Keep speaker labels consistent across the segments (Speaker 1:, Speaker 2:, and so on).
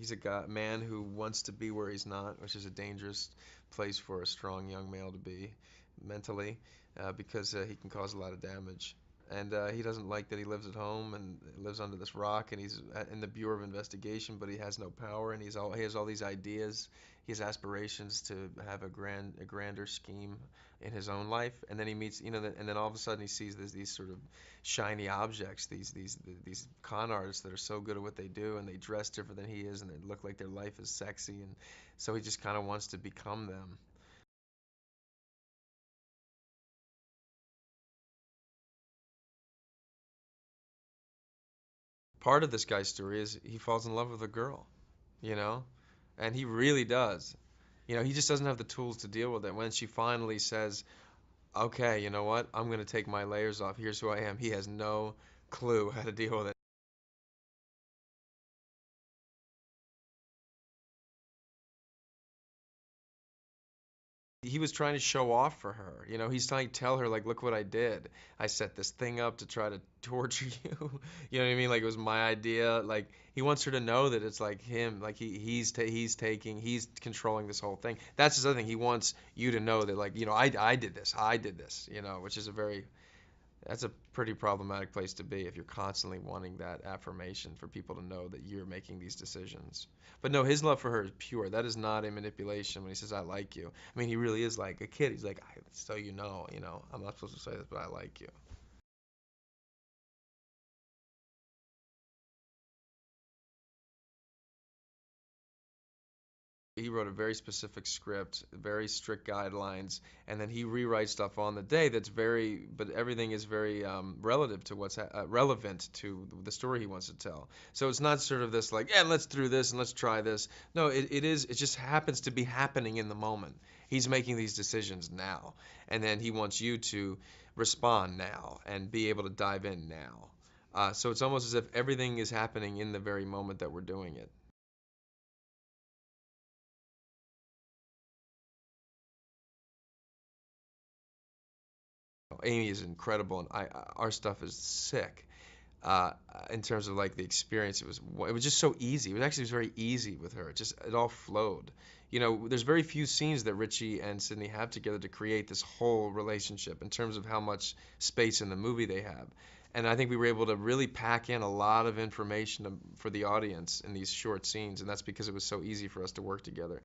Speaker 1: He's a man who wants to be where he's not, which is a dangerous place for a strong young male to be mentally, because he can cause a lot of damage. And he doesn't like that he lives at home and lives under this rock, and he's in the Bureau of Investigation, but he has no power, and he has all these ideas. He has aspirations to have a grander scheme in his own life, and then he meets, and then all of a sudden he sees these sort of shiny objects, these con artists that are so good at what they do, and they dress different than he is, and they look like their life is sexy, and so he just kind of wants to become them. Part of this guy's story is he falls in love with a girl, you know, and he really does. He just doesn't have the tools to deal with it. When she finally says, "Okay, you know what? I'm gonna take my layers off. Here's who I am." He has no clue how to deal with it. He was trying to show off for her. He's trying to tell her, like, look what I did. I set this thing up to try to torture you. You know what I mean? Like it was my idea. Like he wants her to know that it's like him. Like he's controlling this whole thing. That's his other thing. He wants you to know that, like, I did this. I did this. Which is that's a pretty problematic place to be if you're constantly wanting that affirmation for people to know that you're making these decisions. But no, his love for her is pure. That is not a manipulation when he says, "I like you." I mean, he really is like a kid. He's like, "So I'm not supposed to say this, but I like you." He wrote a very specific script, very strict guidelines, and then he rewrites stuff on the day but everything is very relative to relevant to the story he wants to tell. So it's not sort of this like, yeah, let's do this and let's try this. No, it just happens to be happening in the moment. He's making these decisions now, and then he wants you to respond now and be able to dive in now. So it's almost as if everything is happening in the very moment that we're doing it. Amy is incredible, and our stuff is sick. In terms of like the experience, it was just so easy. It was very easy with her. It all flowed. There's very few scenes that Richie and Sydney have together to create this whole relationship in terms of how much space in the movie they have. And I think we were able to really pack in a lot of information for the audience in these short scenes, and that's because it was so easy for us to work together.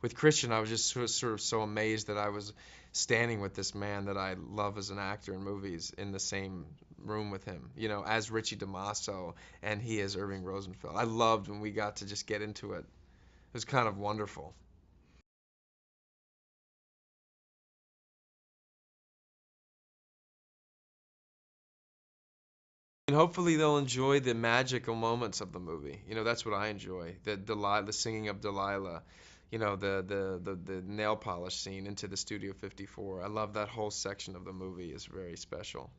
Speaker 1: With Christian, I was just sort of so amazed that I was standing with this man that I love as an actor in movies in the same room with him, as Richie Dimaso and he as Irving Rosenfeld. I loved when we got to just get into it. It was kind of wonderful. And hopefully they'll enjoy the magical moments of the movie. That's what I enjoy. The singing of Delilah, the nail polish scene into the Studio 54. I love that whole section of the movie is very special.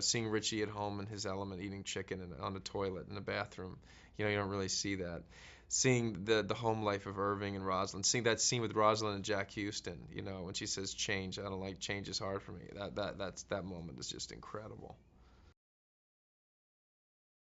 Speaker 1: Seeing Richie at home in his element eating chicken on the toilet in the bathroom. You don't really see that. Seeing the home life of Irving and Rosalind, seeing that scene with Rosalind and Jack Houston, when she says change, I don't like change is hard for me. That moment is just incredible.